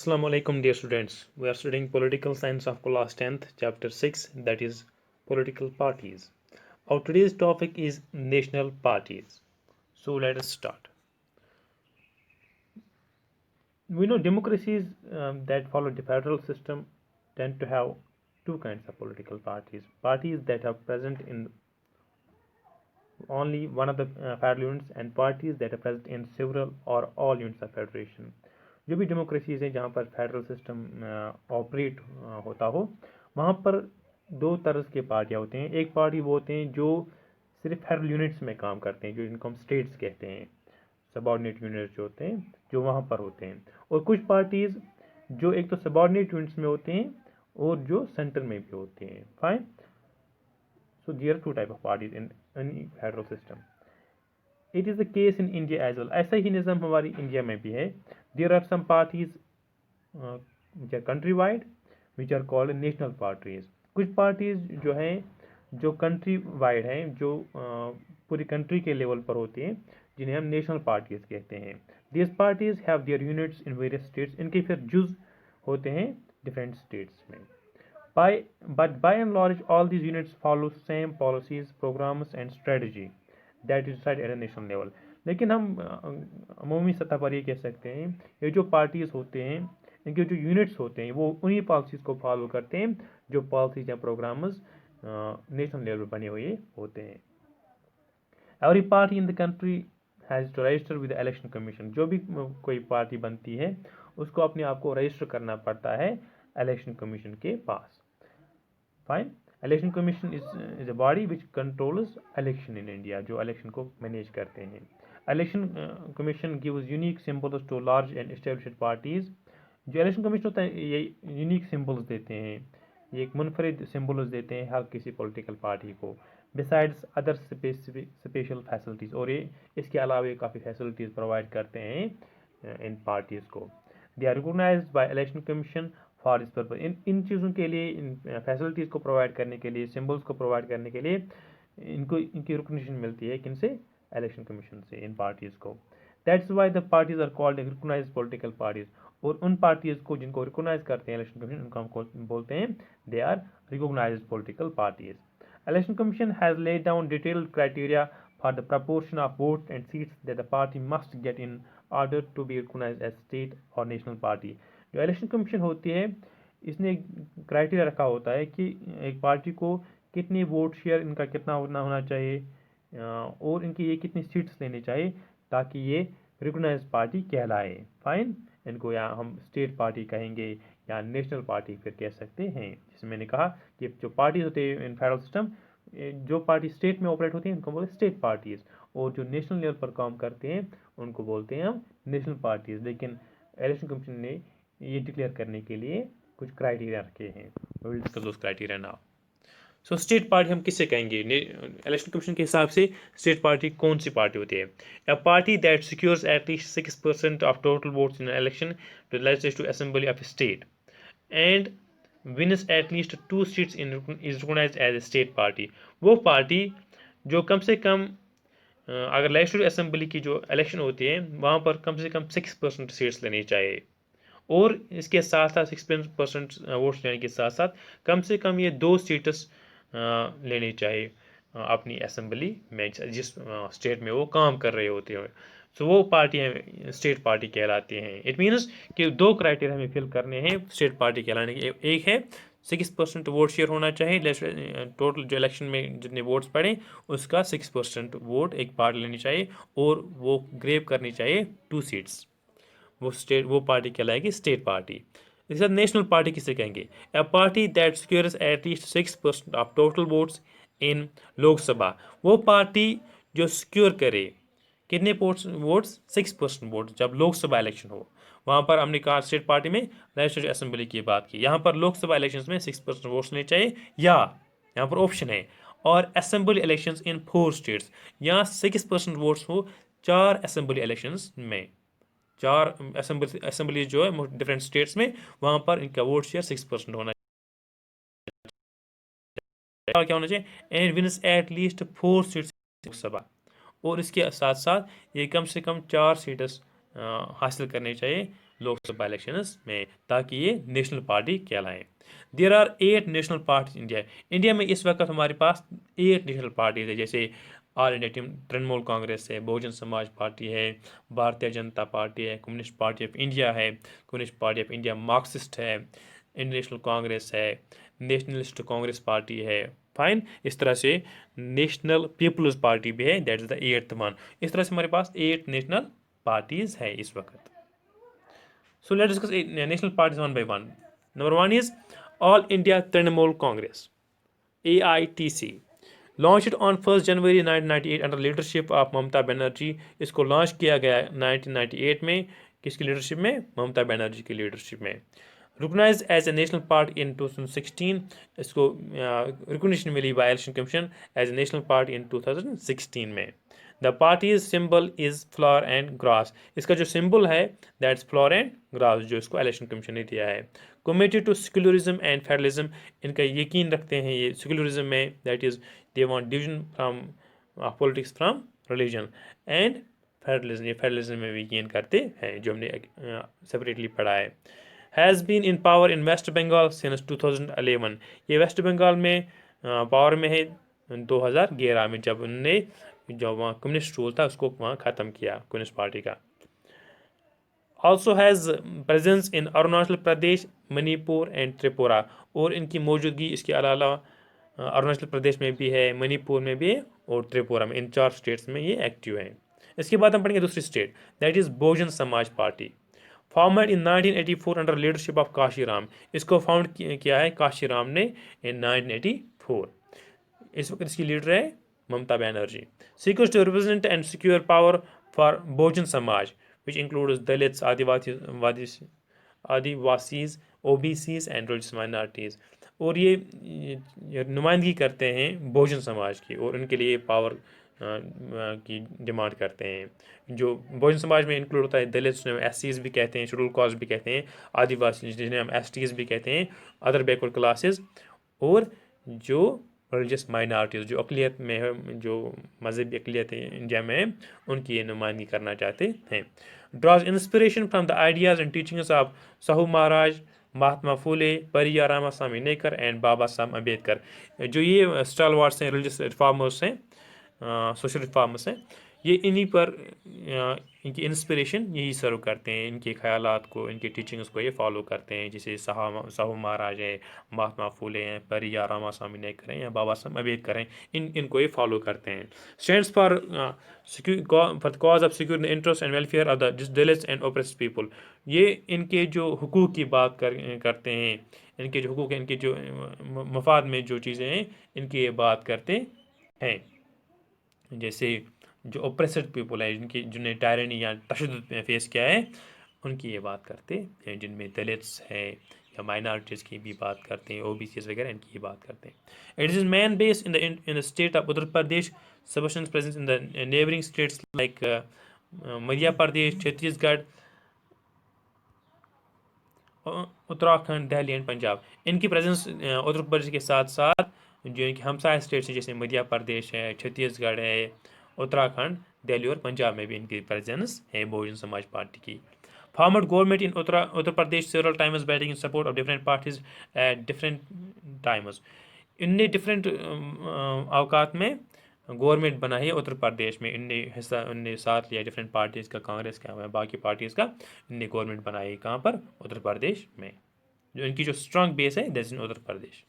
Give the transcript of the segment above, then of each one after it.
Assalamu alaikum, dear students. We are studying political science of class 10th, chapter 6, that is political parties. Our today's topic is national parties. So let us start. We know democracies that follow the federal system tend to have two kinds of political parties. Parties that are present in only one of the federal units and parties that are present in several or all units of federation. जो भी democracies हैं जहाँ पर federal system operate होता हो वहाँ पर दो तरह के पार्टियाँ होते हैं। एक पार्टी वो होते हैं जो सिर्फ फेडरल यूनिट्स में काम करते हैं, जो इनको हम स्टेट्स कहते हैं, सबऑर्डिनेट यूनिट्स जो होते हैं जो वहाँ पर होते हैं, और कुछ पार्टीज जो एक तो सबऑर्डिनेट यूनिट्स में होते हैं और जो सेंटर में भी होते हैं। Fine, so there are two type of parties in any federal system. It is the case in India as well. ऐसा ही निज़ाम हमारी इंडिया में भी है. There are some parties which are country wide which are called national parties. कुछ parties जो हैं जो country wide हैं, जो पूरी country के level पर होती हैं, जिन्हें हम national parties कहते हैं. These parties have their units in various states. इनके फिर जुज होते हैं different states में. But by and large, all these units follow same policies, programs and strategy that is decided at a national level. लेकिन हम अमूमी सतह पर ये कह सकते हैं ये जो पार्टीज होते हैं इनके जो यूनिट्स होते हैं वो उन्हीं पॉलिसीज को फॉलो करते हैं जो पॉलिसीज या प्रोग्राम्स नेशनल लेवल बने हुए होते हैं. Every party in the country has to register with election commission. जो भी कोई पार्टी बनती है उसको अपने आप को रजिस्टर करना पड़ता है इलेक्शन कमीशन के पास. Fine, election commission is a body which controls election in India, जो इलेक्शन को मैनेज करते हैं. Election commission gives unique symbols to large and established parties. जो इलेक्शन कमीशन होता है ये यूनिक सिंबल्स देते हैं, ये एक मुनफरिद सिंबल्स देते हैं हर किसी पॉलिटिकल पार्टी को, बिसाइड्स अदर स्पेशल फैसिलिटीज़, और ये इसके अलावा ये काफ़ी फैसिलिटीज़ प्रोवाइड करते हैं इन पार्टीज़ को. They are recognized by election commission for इस पर्पज. इन चीज़ों के लिए, इन फैसिलिटीज़ को प्रोवाइड करने के लिए, सिंबल्स को प्रोवाइड करने के लिए इनकी रिकॉग्निशन मिलती है किनसे? इलेक्शन कमीशन से इन पार्टीज़ को. That's why the parties are called recognized political parties. और उन पार्टीज़ को जिनको रिकॉग्नाइज करते हैं इलेक्शन कमीशन उनको हम बोलते हैं they are recognized political parties. Election commission has laid down detailed criteria for the proportion of votes and seats that the party must get in order to be recognized as state or national party. जो election commission होती है इसने एक criteria रखा होता है कि एक पार्टी को कितने वोट शेयर इनका कितना होना चाहिए और इनकी ये कितनी सीट्स लेनी चाहिए ताकि ये रिकॉग्नाइज्ड पार्टी कहलाए. फाइन, इनको या हम स्टेट पार्टी कहेंगे या नेशनल पार्टी फिर कह सकते हैं. जिसमें मैंने कहा कि जो पार्टीज होते हैं इन फेडरल सिस्टम, जो पार्टी स्टेट में ऑपरेट होती हैं उनको बोलते हैं स्टेट पार्टीज़, और जो नेशनल लेवल पर काम करते हैं उनको बोलते हैं हम नेशनल पार्टीज़. लेकिन इलेक्शन कमीशन ने ये डिक्लेयर करने के लिए कुछ क्राइटेरिया रखे हैं. Will discuss those criteria now. So state party हम किससे कहेंगे? इलेक्शन कमीशन के हिसाब से स्टेट पार्टी कौन सी पार्टी होती है? A party that secures at least 6% of total votes in election to legislative assembly of state and wins at least 2 seats in is recognized as a state party. वो party जो कम से कम अगर legislative assembly की जो election होती है वहाँ पर कम से कम 6% सीट्स लेनी चाहिए, और इसके साथ साथ 6% वोट्स लेने के साथ साथ कम से कम ये 2 सीट्स लेनी चाहिए अपनी असेंबली में जिस स्टेट में वो काम कर रहे होते हैं. सो वो पार्टियाँ स्टेट पार्टी कहलाती हैं. इट मीन्स कि 2 क्राइटेरिया हमें फिल करने हैं स्टेट पार्टी कहलाने के. एक है 6% वोट शेयर होना चाहिए, टोटल जो इलेक्शन में जितने वोट्स पड़े उसका 6% वोट एक पार्टी लेनी चाहिए, और वो ग्रेव करनी चाहिए 2 सीट्स. वो पार्टी कहलाएगी स्टेट पार्टी. इसके साथ नेशनल पार्टी किसे कहेंगे? अ party that secures at least 6% of total votes इन लोकसभा. वो पार्टी जो सिक्योर करे कितने वोट्स? 6% वोट जब लोकसभा इलेक्शन हो. वहाँ पर हमने कहा स्टेट पार्टी में लेजिस्लेटिव असेंबली की बात की. यहाँ पर लोकसभा इलेक्शंस में 6% वोट्स लेने चाहिए, या यहाँ पर ऑप्शन है और असेंबली इलेक्शंस इन 4 स्टेट्स. यहाँ 6% वोट्स हो 4 असेंबली इलेक्शंस में. 4 असेंबली जो है डिफरेंट स्टेट्स में, वहाँ पर इनका वोट शेयर 6% होना चाहिए. क्या होना चाहिए? And wins at least 4 seats Lok Sabha, और इसके साथ साथ ये कम से कम 4 सीट्स हासिल करनी चाहिए लोकसभा इलेक्शंस में, ताकि ये नेशनल पार्टी कहलाएं। There are 8 national parties India. India में इस वक्त हमारे पास 8 नेशनल पार्टीज है, जैसे all India team Trinamool Congress है, बहुजन समाज पार्टी है, भारतीय जनता पार्टी है, कम्युनिस्ट पार्टी ऑफ इंडिया है, communist party of India Marxist है, इंडियन नेशनल कांग्रेस है, नेशनलिस्ट कांग्रेस पार्टी है। फाइन, इस तरह से नेशनल पीपल्स पार्टी भी है, that is the 8th one. इस तरह से हमारे पास 8 नेशनल पार्टीज है इस वक्त। So let's discuss national parties one by one. Number one is All India Trinamool Congress, AITC. Launched on 1st January 1998 under leadership of Mamata Banerjee. इसको launch किया गया 1998 में, किसकी लीडरशिप में? ममता बनर्जी की लीडरशिप में। Recognized as a national party in 2016, इसको recognition मिली by election commission as a national party in 2016 में। The party's symbol is flower and grass. इसका जो सिंबल है दैट्स फ्लावर एंड ग्रास, जो इसको इलेक्शन कमीशन ने दिया है। Committed to secularism and federalism, इनका यकीन रखते हैं ये सेक्युलरिज्म में, that is they want division from politics from religion, and federalism, ये फेडरलिज्म में भी यकीन करते हैं, जो हमने सेपरेटली पढ़ा है। Has been in power in West Bengal since 2011। ये वेस्ट बंगाल में पावर में है 2011 में, जब उनने जो वहाँ कम्युनिस्ट रूल था उसको वहाँ ख़त्म किया कम्युनिस्ट पार्टी का। Also has presence in Arunachal Pradesh, Manipur and Tripura, और इनकी मौजूदगी इसके अलावा अरुणाचल प्रदेश में भी है, मणिपुर में भी है और त्रिपुरा में। इन 4 स्टेट्स में ये एक्टिव हैं। इसके बाद हम पढ़ेंगे दूसरी state, that is Bahujan Samaj party. Formed in 1984 under leadership of Kashiram. इसको फाउंड किया है काशीराम ने इन 1984। इस वक्त इसकी लीडर है Mamata Banerjee. Seeks to represent and secure power for Bahujan Samaj which includes Dalits, Adivasis, OBCs and religious minorities. और ये नुमाइंदगी करते हैं बहुजन समाज की, और उनके लिए पावर की डिमांड करते हैं। जो बहुजन समाज में इंक्लूड होता है दलित, जिन्हें हम एससीज भी कहते हैं, शेड्यूल कास्ट भी कहते हैं, आदिवासी जिन्हें हम एसटीज भी कहते हैं, अदर बैकवर्ड क्लासेस, और जो रिलीजियस माइनॉरिटीज़ जो अकलियत में है, जो मजहबी अकलियत इंडिया में है, उनकी ये नुमाइंदगी करना चाहते हैं। Draws inspiration from the ideas and teachings of Shahu Maharaj, Mahatma Phule, Periyar Ramasamy नेकर and बाबा साहब अम्बेडकर। जो ये स्टालवार्ड्स हैं, रिलीजियस रिफॉर्मर्स हैं, सोशल रिफॉर्मर्स हैं, ये इन्हीं पर इनकी इंस्पिरेशन यही सर्व करते हैं, इनके ख्यालात को, इनके टीचिंग्स को ये फॉलो करते हैं। जैसे साहू महाराज है, महात्मा फूले हैं, परिया रामास्वामी नेकर हैं, या बाबा साहब अम्बेडकर हैं, इनको ये फॉलो करते हैं। Stands for the cause of secure the interest and welfare of the Dalits and oppressed people. ये इनके जो हुकूक की बात करते हैं, इनके जो हुकूक हैं, इनके जो मफाद में जो चीज़ें हैं, इनकी ये बात करते हैं। जैसे जो ओप्रेस्ड पीपल है, जिन्हें टायरनी या तशद्दुद फेस किया है, उनकी ये बात करते हैं, जिनमें दलित्स है या माइनॉरिटीज़ की भी बात करते हैं, ओबीसीज वगैरह, इनकी ये बात करते हैं। It is man base in the state of Uttar Pradesh, substance presence in the neighbouring states like Madhya Pradesh, Chhattisgarh, Uttarakhand, Delhi and Punjab. इनकी प्रेजेंस उत्तर प्रदेश के साथ साथ जो इनके हमसाया स्टेट्स हैं, जैसे मध्य प्रदेश है, छत्तीसगढ़ है, उत्तराखंड, दिल्ली और पंजाब में भी इनकी प्रेजेंस है बहुजन समाज पार्टी की। Formed government in Uttar Pradesh several times batting in support of different parties at different times. इनने डिफरेंट अवकात में गवर्नमेंट बना है उत्तर प्रदेश में, इनने साथ लिया डिफरेंट पार्टीज़ का, कांग्रेस का, बाकी पार्टीज़ का, इनने गवर्नमेंट बनाई कहाँ पर? उत्तर प्रदेश में। जो इनकी जो स्ट्रॉन्ग बेस है दैट्स इन उत्तर प्रदेश।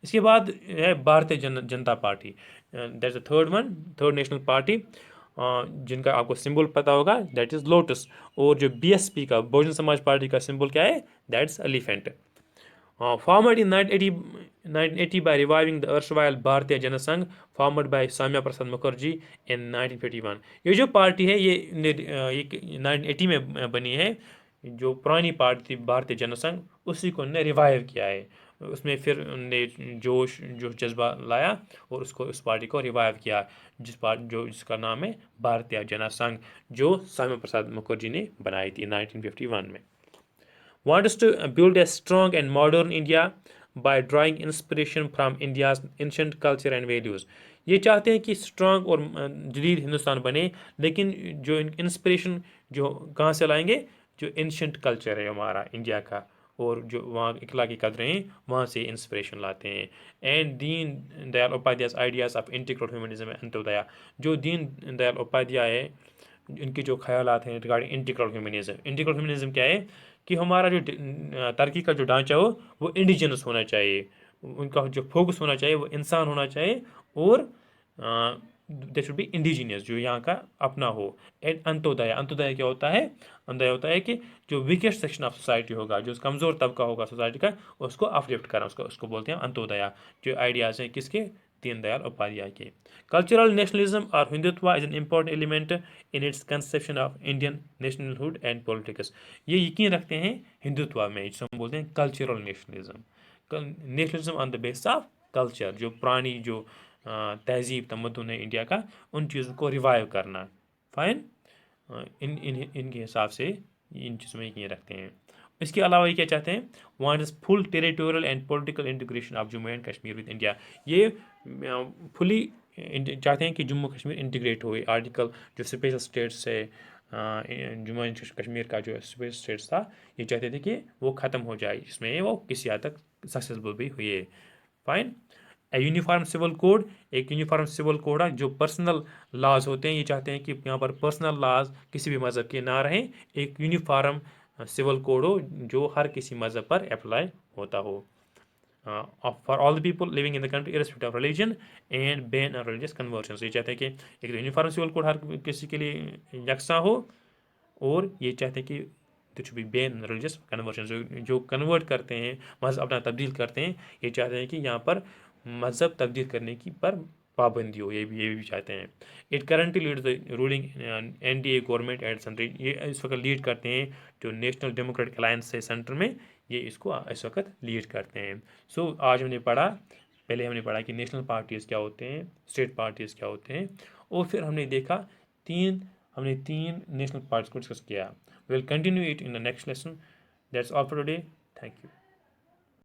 इसके बाद है Bharatiya Janata party, that's the third national party, जिनका आपको सिंबल पता होगा, दैट इज़ लोटस। और जो बीएसपी का, बहुजन समाज पार्टी का सिंबल क्या है? That's elephant. Formed in 1980 by reviving the erstwhile भारतीय जनसंघ, फॉर्मड बाय सौम्या प्रसाद मुखर्जी इन 1951। ये जो पार्टी है ये 1980 में बनी है। जो पुरानी पार्टी थी भारतीय जनसंघ, उसी को उन्होंने रिवाइव किया है, उसमें फिर उनने जोश जज्बा लाया और उसको, उस पार्टी को रिवाइव किया, जिसका नाम है भारतीय जनसंघ, जो सौम्या प्रसाद मुखर्जी ने बनाई थी 1951 में। wants to build a strong and modern India by drawing inspiration from India's ancient culture and values। ये चाहते हैं कि स्ट्रांग और जदीद हिंदुस्तान बने, लेकिन जो इंस्पिरेशन जो कहाँ से लाएंगे? जो एंशंट कल्चर है हमारा इंडिया का और जो वहाँ इखलाकी कदरें हैं वहाँ से इंस्पिरेशन लाते हैं। And Deen Dayal Upadhyay ideas of integral humanism Antyodaya, जो दीन दयाल उपाध्याय है इनके जो ख्यालात हैं रिगार्डिंग इंटीग्रल ह्यूमनिज्म क्या है कि हमारा जो तरक्की का जो ढांचा हो वो इंडिजिनस होना चाहिए, उनका जो फोकस होना चाहिए वो इंसान होना चाहिए और दे शुड बी इंडिजीनियस, जो यहाँ का अपना हो। एंड अंत्योदय क्या होता है? अंत्योदय होता है कि जो वीकेस्ट सेक्शन ऑफ सोसाइटी होगा, जो कमज़ोर तबका होगा सोसाइटी का, उसको अपलिफ्ट करना, उसको बोलते हैं अंत्योदय। जो आइडियाज़ हैं किसके? दीनदयाल उपाध्याय के। कल्चरल नेशनलिज्म और Hindutva is an important element in its conception of Indian nationhood and politics. ये यकीन रखते हैं हिंदुत्व में, जिसे हम बोलते हैं cultural nationalism on the basis of culture, जो पुरानी जो तहजीब तमद्दुन है इंडिया का, उन चीज़ों को रिवाइव करना। फाइन, इनके हिसाब से इन चीज़ों में यकीन रखते हैं। इसके अलावा ये क्या चाहते हैं? Want is full territorial and political integration of Jammu and Kashmir with India. ये फुली चाहते हैं कि जम्मू कश्मीर इंटीग्रेट हो। आर्टिकल जो स्पेशल स्टेट्स है, जम्मू एंड कश्मीर का जो स्पेशल स्टेट्स था, ये चाहते थे कि वो ख़त्म हो जाए, जिसमें वो किसी हद तक सक्सेसफुल भी हुए। फाइन। यूनिफॉर्म सिविल कोड, एक यूनिफॉर्म सिविल कोड है जो पर्सनल लॉज होते हैं। ये चाहते हैं कि यहाँ पर पर्सनल लॉज किसी भी मज़हब के ना रहें, एक यूनिफॉर्म सिविल कोड हो जो हर किसी मज़हब पर अप्लाई होता हो, for all the people living in the country irrespective of religion and ban on religious conversion. ये चाहते हैं कि एक यूनिफॉर्म सिविल कोड हर किसी के लिए यकसा हो, और ये चाहते हैं कि कुछ भी बैन रिलीजियस कन्वर्शन, जो कन्वर्ट करते हैं, मज़हब अपना तब्दील करते हैं, ये चाहते हैं कि यहाँ पर मज़हब तब्दील करने की पर पाबंदी हो, ये भी चाहते हैं। It currently leads the ruling NDA government and central, ये इस वक्त लीड करते हैं जो नेशनल डेमोक्रेटिक अलायंस है सेंटर में, ये इसको इस वक्त लीड करते हैं। सो आज हमने पढ़ा, पहले हमने पढ़ा कि नेशनल पार्टीज़ क्या होते हैं, स्टेट पार्टीज़ क्या होते हैं, और फिर हमने देखा हमने तीन नेशनल पार्टीज को डिस्कस किया। We will continue it in the next lesson. That's all for today. Thank you.